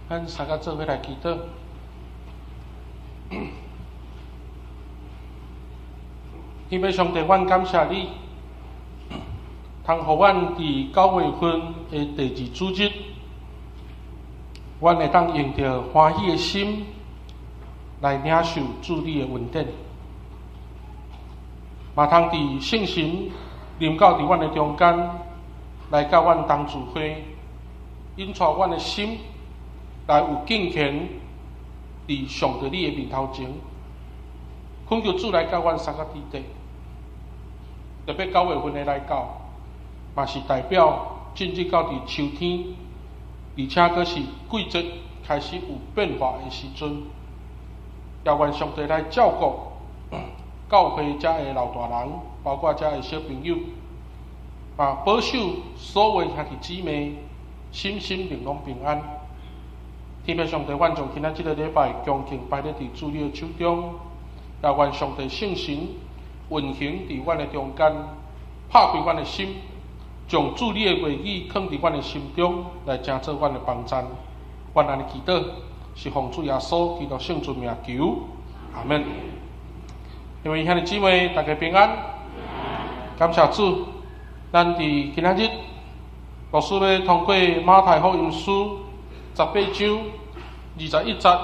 咱三个做伙来祈祷。天父上帝，阮感谢你，通互阮伫9月份的第2主日，阮会当用着欢喜的心来领受主你的恩典，嘛通伫圣神临到伫阮的中间，来甲阮同聚会，引带阮的心来有敬虔伫上帝你的面头前，恳求主来甲阮三个弟弟。特别9月份的来到，嘛是代表进入到伫秋天，而且阁是季节开始有变化的时阵，邀愿上帝来照顾教会遮的老大人，包括遮的小朋友，嘛保守所有兄弟姊妹心心灵拢平安。天父上帝，阮将今仔这个礼拜恭敬摆咧伫主你的手中，邀愿上帝圣神运行伫阮的中间，拍开阮的心，将主你的话语放伫阮的心中，来成做阮的帮助。阮安尼祈祷，是奉主耶稣基督圣尊名求，阿门。因为兄弟姊妹大家平安，感谢主。咱伫今仔日，老师要通过马太福音书18章21节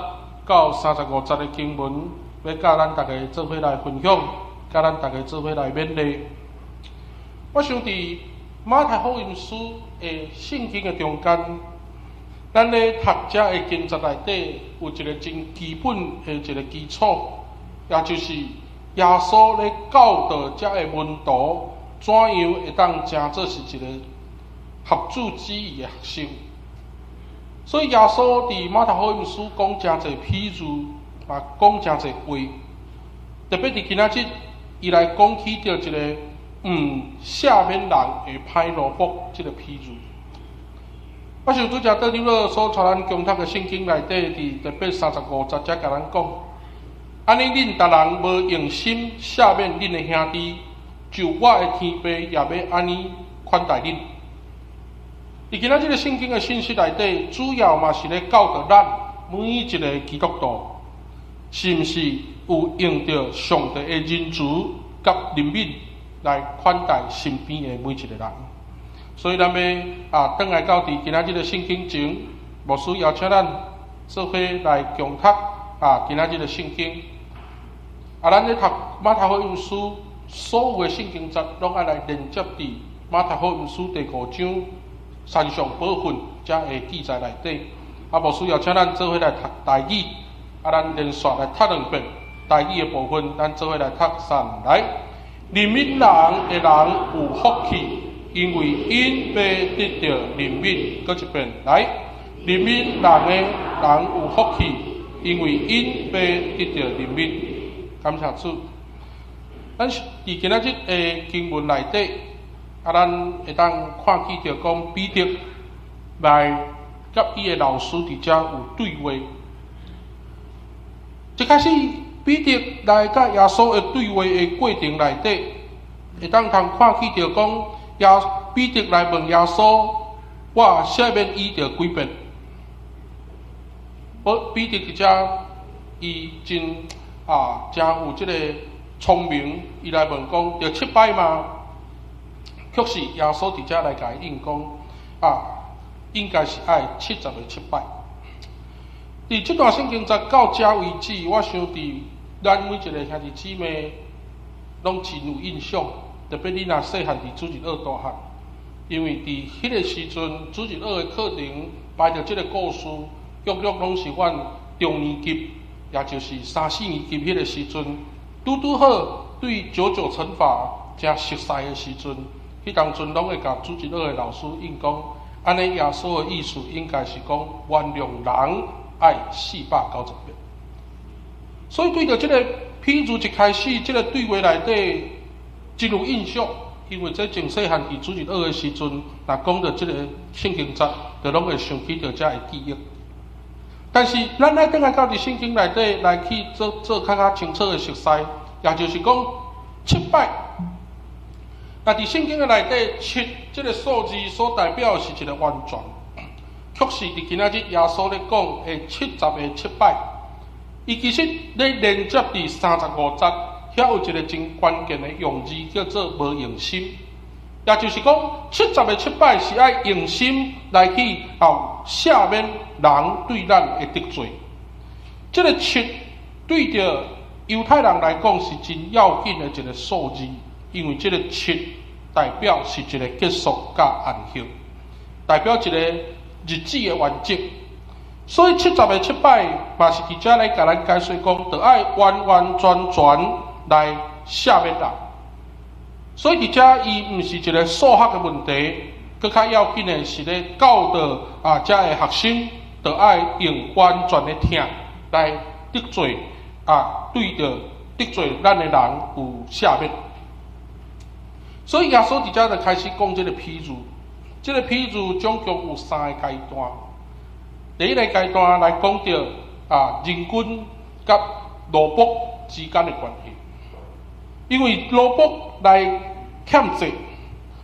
到35节的经文，要甲咱大家做伙来分享，甲咱大家做伙来勉励。我想伫马太福音书的圣经的中间，咱咧读遮的经节内底有一个真基本的一个基础，也就是耶稣咧教导遮的门徒怎样会当成做是一个合主旨意的学生。所以耶稣伫马太福音书讲真侪譬喻，嘛讲真侪话，特别伫今仔日，伊来讲起着一个赦免人会歹萝卜这个譬喻。我想拄则倒流了所带咱共读的圣经内底，伫特别35节才甲咱讲，安尼恁逐人无用心赦免恁的兄弟，就我的天父也要安尼款待恁。伫今仔日个圣经的信息内底，主要嘛是咧教导咱每一个基督徒，是毋是有用着上帝的仁慈甲怜悯来款待身边的每一个人。所以咱要转来到伫今仔日个圣经前，牧师邀请咱做伙来共读今仔日个圣经。咱咧读马太福音书，所有的圣经节拢爱来连接伫马太福音书第5章山上部分遮会记载内底。牧师邀请咱做伙来读台语，咱连续来读2遍台语的部分，咱做伙来读3来。怜悯人的人有福气，因为因被得到怜悯。搁一遍来，怜悯人的人有福气，因为因被得到怜悯。感谢主。咱伫今仔日的经文内底，咱会当看见着讲彼得来甲伊的老师伫遮有对话。一开始彼得来甲耶稣的对话的过程内底，会当看见着讲彼得来问耶稣，我赦免伊着几遍？彼得伫遮伊真有即个聪明，伊来问讲着7摆吗？确实耶稣伫遮来甲伊应讲应该是爱70个7摆。伫这段圣经节到遮为止，我想伫咱每一个兄弟姊妹拢真有印象，特别你若细汉伫主日学大汉，因为伫迄个时阵主日学的课程摆着这个故事，约拢是阮中年级，也就是3、4年级迄个时阵，拄好对99乘法真熟悉的时阵，迄当阵拢会甲主日学的老师应讲，安尼耶稣的意思应该是讲原谅人爱490遍。所以对着这个譬如一开始这个对话内底真有印象，因为这从细汉伫主日学的时阵，若讲到这个圣经节，就拢会想起着遮的记忆。但是咱来转来到伫圣经内底来去做较清楚的熟悉，也就是讲7摆。那伫圣经的内底，7这个数字所代表的是一个完全。确实伫今仔日耶稣咧讲的70个7摆，伊其实咧连接伫35节，遐有一个真关键的用字叫做无用心，也就是讲70个7摆是爱用心来去赦免人对咱的得罪。这个7对着犹太人来讲是真要紧的一个数字，因为这个7代表是一个结束甲安息，代表一个日子的完结。所以70个7摆嘛是伫遮来甲咱解说讲，就爱完完全全来赦免人。所以伫遮伊毋是一个数学的问题，更较要紧的是咧教导遮的学生，就爱用完全的听来得罪对着得罪咱的人有赦免。所以耶稣伫遮就开始讲这个譬喻，这个譬喻总共有3个阶段。第一个阶段来讲到人君甲奴仆之间的关系，因为奴仆来欠债，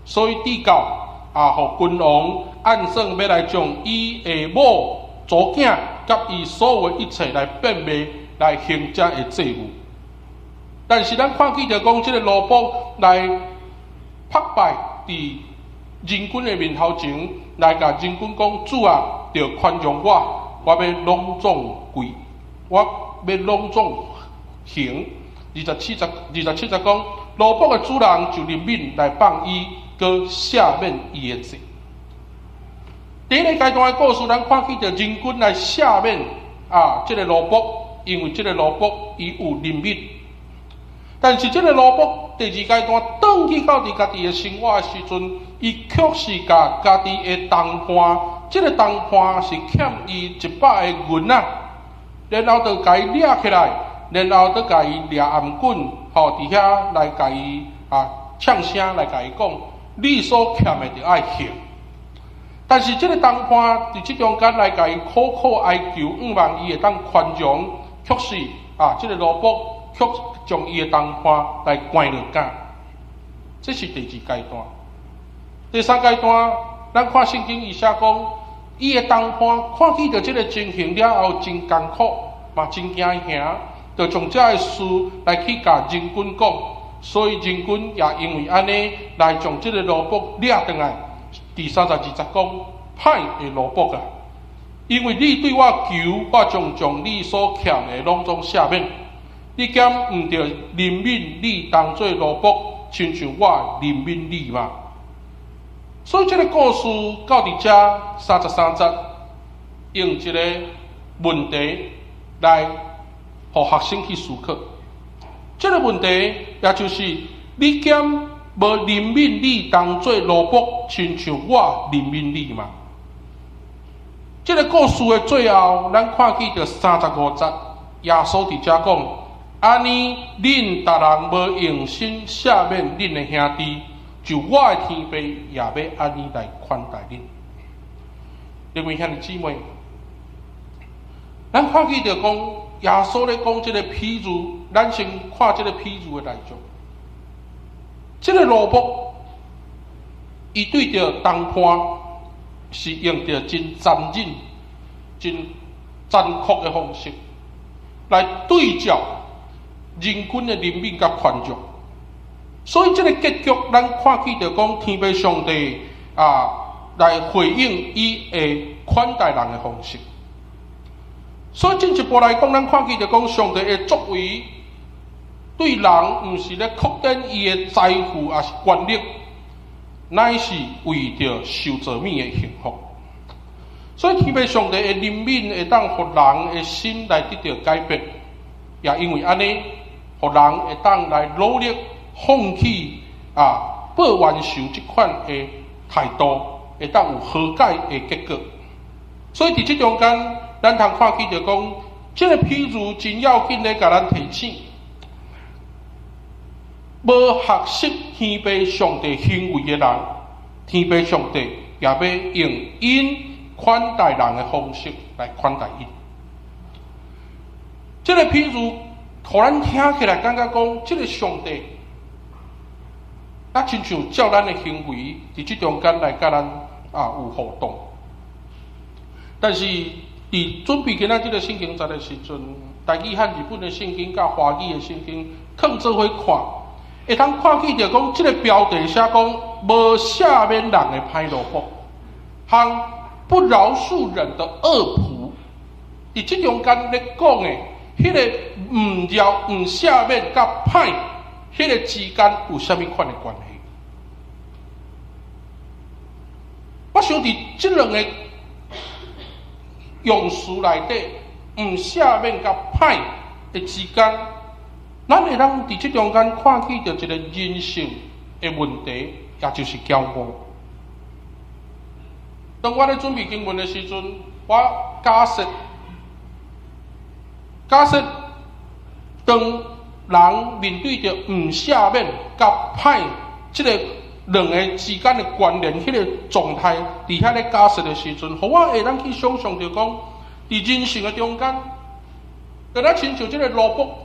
所以帝教互君王按算要来将伊的某族囝甲伊所有的一切来变卖来行这的债务。但是咱看见着讲，这个奴仆来拍败伫人君的面头前，来甲人君讲：主啊，着宽容我要隆重跪，我要隆重行。27节讲，奴仆的主人就怜悯来放伊，佮赦免伊的罪。第一个阶段的故事，咱看见着人君来赦免这个奴仆，因为这个奴仆伊有怜悯。但是这个奴仆第二阶段转去到家己的生活的时阵，伊却是甲家己的同伴，这个同伴是欠伊100个银仔，然后就甲伊掠起来，然后就甲伊掠颔棍，伫遐来甲伊呛声来甲伊讲，你所欠的就爱还。但是这个同伴伫这中间来甲伊苦苦哀求，望伊会当宽容，却是这个奴仆却将伊的同伴来关落监。这是第2阶段。第3阶段，咱看圣经伊写讲，伊的同伴看见着这个情形了后，真艰苦，嘛真惊吓，就将这个事来去甲人君讲。所以人君也因为安尼来将这个奴仆掠回来。第32节讲，歹的奴仆啊，因为你对我求，我将你所欠的拢总赦免。你敢毋着怜悯你当做奴仆，亲像我怜悯你嘛？所以这个故事到伫遮33节，用一个问题来互学生去思考。这个问题也就是：你敢无怜悯你当做奴仆，亲像我怜悯你嘛？这个故事的最后，咱看见着35节，耶稣伫遮讲。安尼，恁逐人无用心赦免恁的兄弟，就我的天父也要安尼来款待恁。另外，兄弟姊妹，咱看见着讲，耶稣咧讲这个譬喻，咱先看这个譬喻的内容。这个奴仆，伊对着同伴是用着真残忍、真残酷的方式来对照人君的怜悯甲宽容，所以这个结局，咱看见着讲天父上帝来回应伊的款待人的方式。所以进一步来讲，咱看见着讲上帝的作为，对人毋是咧扩展伊的财富，也是权力，乃是为着受造物的幸福。所以天父上帝的怜悯会当互人的心来得到改变，也因为安尼。互人会当来努力放弃不完受这款的态度，会当有和解的结果。所以伫这中间，咱通看见着讲，这个譬喻真要紧咧，甲咱提醒，无学习天父上帝行为的人，天父上帝也要用因款待人的方式来款待因。这个譬喻。互咱听起来感觉讲，这个上帝，亲像照咱的行为，伫这中间来甲咱有互动。但是伫准备今仔这个圣经节的时阵，台语和日本的圣经甲华语的圣经放做伙看，会通看起着讲，这个标题写讲无赦免人的歹萝卜，和不饶恕人的恶仆。伫即中间咧讲的，迄个唔饶、唔赦免甲歹，迄个之间有啥物款的关系？我想伫即两个用词内底，唔赦免甲歹的之间，咱会当伫即中间看起着一个人性的问题，也就是骄傲。当我咧准备经文的时阵，我假设当人面对着唔赦免甲歹即个两个之间的关联，迄个状态，伫遐咧假设的时阵，互我会当去想象着讲，伫人性的中间，就咱亲像即个萝卜，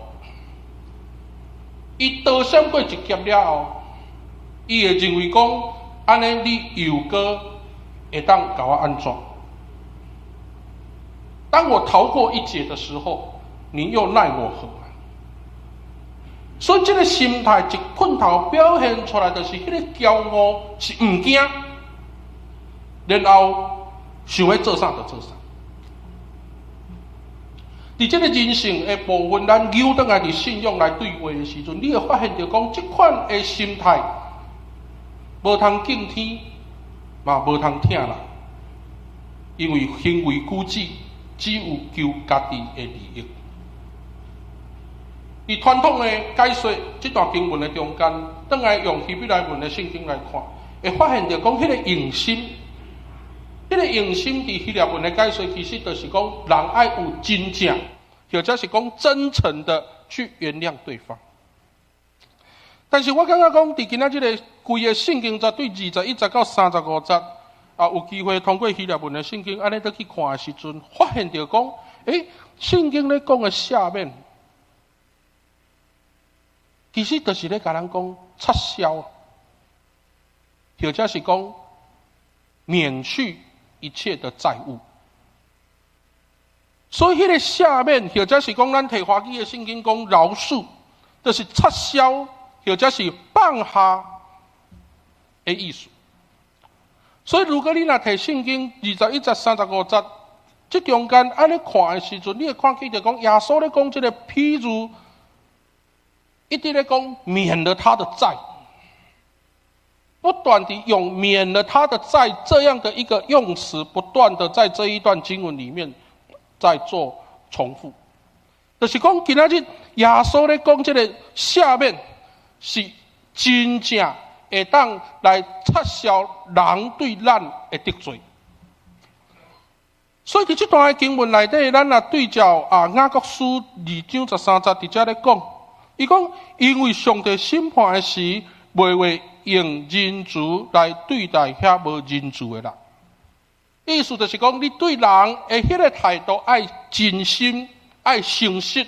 伊刀闪过一劫了后，伊会认为讲，安尼你又搁会当甲我安怎？当我逃过一劫的时候，你又奈我何？所以这个心态一困头表现出来，就是迄个骄傲是唔惊，然后想要做啥就做啥。伫这个人性的部分，咱扭转来伫信仰来对话的时阵，你会发现到讲，这款的心态无通敬天，嘛无通听人，因为行为举止只有求家己的利益。伫传统的解说这段经文的中间，转来用希伯来文的圣经来看，会发现到讲，迄个用心，迄个用心伫希腊文的解说，其实就是讲人爱有真正，或者是讲真诚的去原谅对方。但是我感觉讲，伫今仔日个规个圣经节对21节到35节，有机会通过希腊文的圣经安尼得去看的时阵，发现到讲，圣经咧讲的赦免。其实就是咧甲咱讲撤销，或者是讲免去一切的债务。所以迄个赦免，或者是讲咱摕华语的圣经讲饶恕，就是撤销，或者是放下的意思。所以如果你若摕圣经21节、35节，这中间安尼看的时阵，你会看起就讲耶稣咧讲这个譬如。一直在讲免了他的债，不断地用免了他的债这样的一个用词，不断的在这一段经文里面在做重复。就是讲今仔日耶稣咧讲这个下面是真正会当来撤销人对咱的得罪。所以伫这段的经文内底，咱若对照雅各书2章13节，伫遮咧讲。伊讲，因为上帝审判的时，袂会用人慈来对待遐无人慈的人。意思就是讲，你对人的迄个态度爱真心、爱诚实，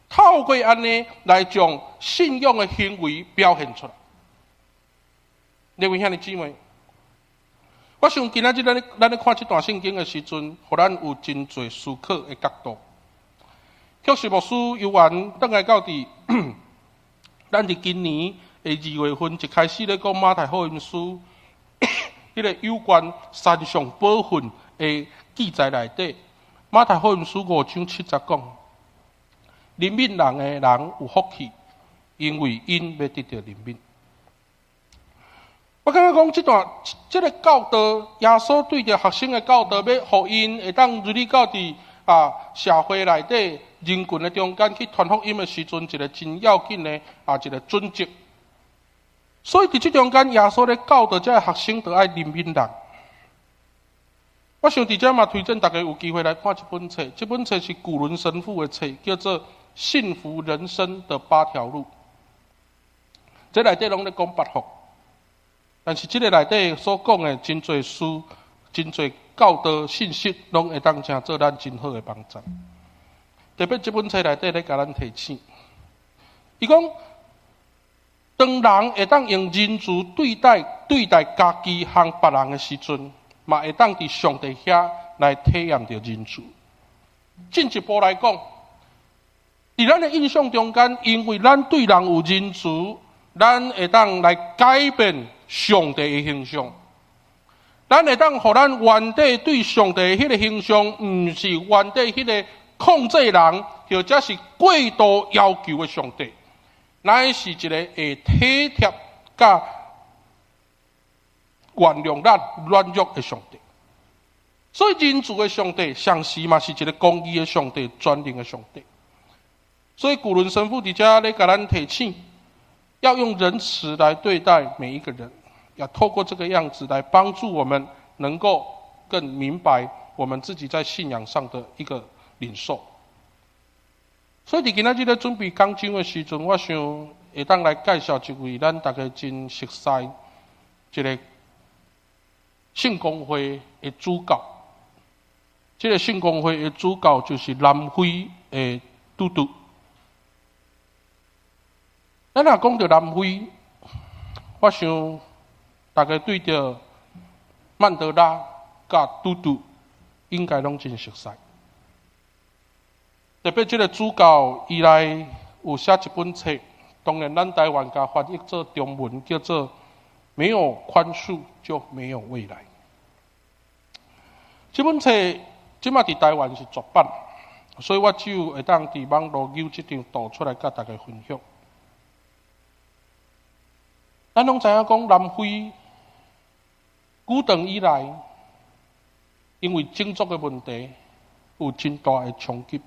透过安尼来将信仰的行为表现出来。各位兄弟姊妹，我想今仔日咱咧看这段圣经的时阵，互咱有真侪思考的角度。确实，牧师游玩倒来到伫，咱伫今年的2月份一开始咧讲马太福音书，迄个有关山上宝训的记载内底，马太福音书5章7节讲，怜悯人的人有福气，因为因要得到怜悯。我感觉讲这个教导，耶稣对着学生的教导，要互因会当如你到伫社会内底。人群的中间去传福音的时阵，一个真要紧的一个准则。所以伫这中间，耶稣咧教导这个学生，就爱怜悯人。我想伫遮嘛推荐大家有机会来看这本册，这本册是古伦神父的册，叫做《幸福人生的8条路》。这内底拢咧讲8福，但是这个内底所讲的真侪书、真侪教导信息，拢会当成做咱真好的帮助。特别这本册内底咧，甲咱提醒，伊讲，当人会当用人慈对待家己和别人的时阵，嘛会当伫上帝遐来体验着仁慈。进一步来讲，伫咱的印象中间，因为咱对人有仁慈，咱会当来改变上帝的形象。咱会当互咱原底对上帝迄个形象，毋是原底迄个控制人，或者是过度要求的上帝，乃是一个会体贴甲原谅咱软弱的上帝。所以仁慈的上帝，上时嘛是一个公义的上帝，专灵的上帝。所以古伦神父伫遮咧甲咱提醒，要用仁慈来对待每一个人，要透过这个样子来帮助我们能够更明白我们自己在信仰上的一个领受。所以伫今仔日咧准备讲章的时阵，我想会当来介绍一位咱大家真熟悉一个圣公会的主教。这个圣公会的主教就是南非的嘟嘟。咱若讲到南非，我想大家对着曼德拉甲嘟嘟应该拢真熟悉。特别这个主教伊来有写一本册，当然咱台湾甲翻译做中文，叫做《没有宽恕就没有未来》。这本册即马伫台湾是绝版，所以我只有会当伫网络有这张图出来，甲大家分享。咱拢知影讲南非久长以来，因为种族的问题有真大的冲击。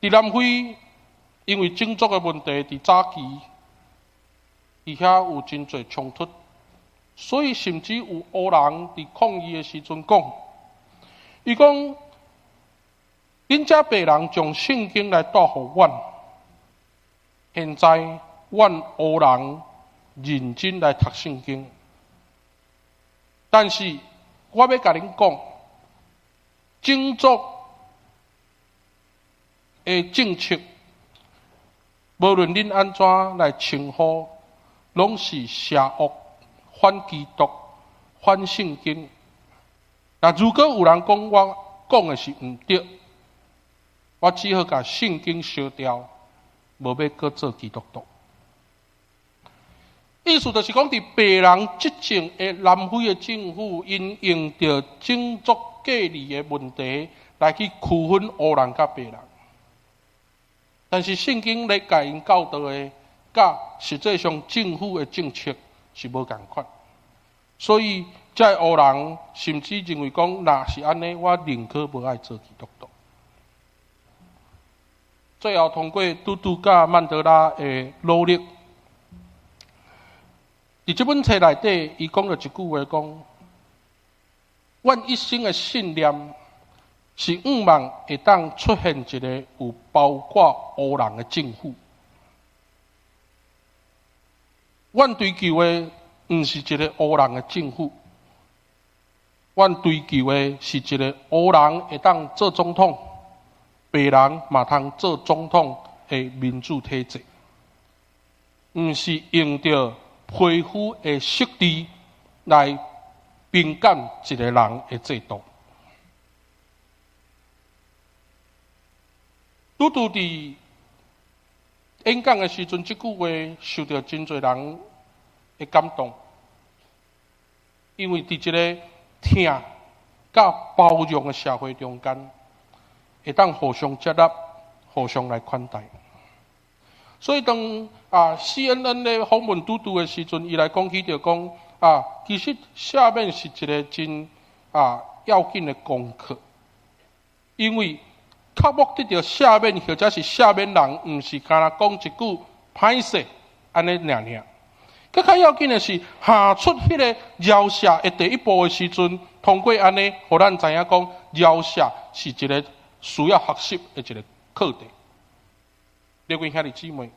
伫南非，因为种族的问题，伫早期，伫遐有真侪冲突。所以，甚至有黑人伫抗议的时阵讲，伊讲，恁遮白人将圣经来带互阮，现在阮黑人认真来读圣经，但是我要甲恁讲，种族的政策，无论恁安怎来称呼，拢是邪恶。反基督、反圣经。那如果有人讲我讲的是唔对，我只好把圣经烧掉，无要搁做基督徒。意思就是讲，伫白人执政的南非的政府，因用着种族隔离的问题来去区分黑人甲白人。但是圣经咧甲因教导的，甲实际上政府的政策是无共款，所以这黑人甚至认为讲，若是安尼，我宁可无爱做基督徒。最后通过嘟嘟甲曼德拉的努力，伫这本册内底，伊讲了一句话，讲：阮一生的信念是希望会当出现一个有包括黑人的政府。阮追求的毋是一个黑人的政府，阮追求的是一个黑人会当做总统，白人嘛通做总统的民主体制，毋是用着皮肤的色地来评鉴一个人的制度。拄拄伫演讲的时阵，这句话受到真侪人的感动，因为伫一个疼甲包容的社会中间，会当互相接纳、互相来款待。所以当CNN 咧访问嘟嘟的时阵，伊来讲起着讲其实下面是一个真要紧的功课，因为较目得着下面或者是下面人，毋是干那讲一句歹势安尼尔。更较要紧的是，下出迄个饶赦的第一步的时阵，通过安尼，互咱知影讲饶赦是一个需要学习的一个课题。各位兄弟姊妹，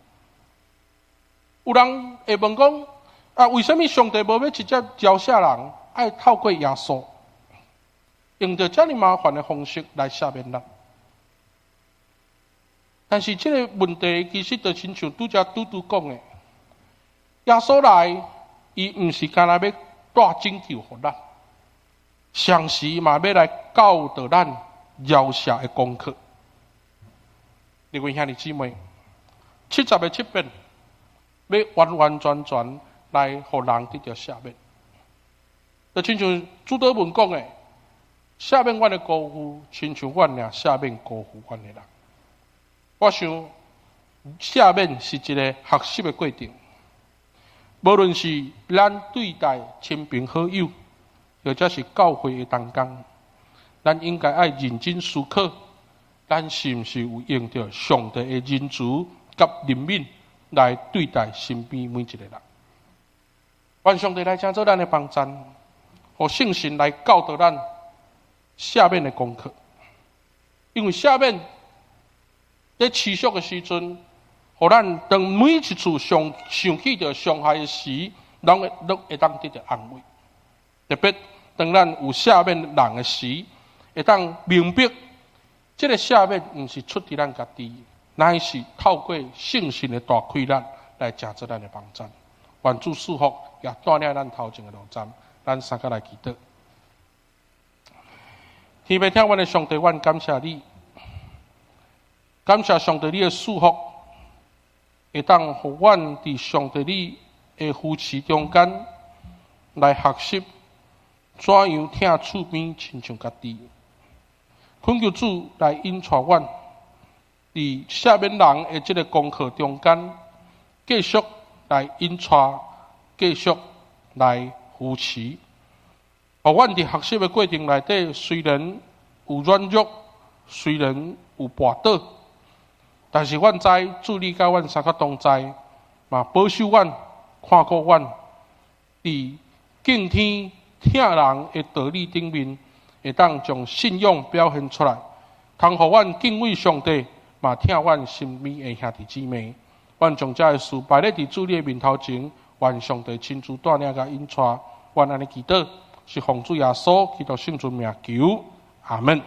有人会问讲为什么上帝无要直接饶赦人，爱透过耶稣，用着这么麻烦的方式来赦免人？但是这个问题其实就亲像拄则嘟嘟讲的，耶稣来，伊毋是干那要带拯救互咱，上时嘛要来教导咱饶赦的功课。各位兄弟姊妹，70个7遍，要完完全全来互人得到赦免。就亲像主祷文讲的，赦免阮的辜负，亲像阮俩赦免辜负阮的人。我想，赦免是一个学习的过程。无论是咱对待亲朋好友，或者是教会的同工，咱应该爱认真思考，咱是毋是有用到上帝的仁慈甲怜悯来对待身边每一个人。愿上帝来请做咱的帮助，互圣神来教导咱赦免的功课。因为赦免在持续的时阵，互咱当每一次想起着伤害的时，拢会当得到安慰。特别当咱有赦免人的时，会当明白，这个赦免毋是出自咱家己，乃是透过圣神的大开咱来成就咱的帮助。愿主赐福，也带领咱头前的路站。咱三个来祈祷。天父听阮的上帝，阮感谢你，感谢上帝你的赐福，会当互阮伫上帝你的扶持中间来学习怎样听厝边亲像家己。恳求主来引带阮伫赦免人的这个功课中间，继续来引带，继续来扶持。互阮伫学习的过程内底，虽然有软弱，虽然有跋倒，但是阮知主你甲阮三个同在，嘛保守阮、看顾阮，伫敬天听人的道理顶面，会当将信仰表现出来，通互阮敬畏上帝，嘛听阮身边的兄弟姊妹。阮将这个事摆咧伫主你的面头前，愿上帝亲自带领甲引带，阮安尼祈祷。是奉主耶稣基督圣尊名求，阿门。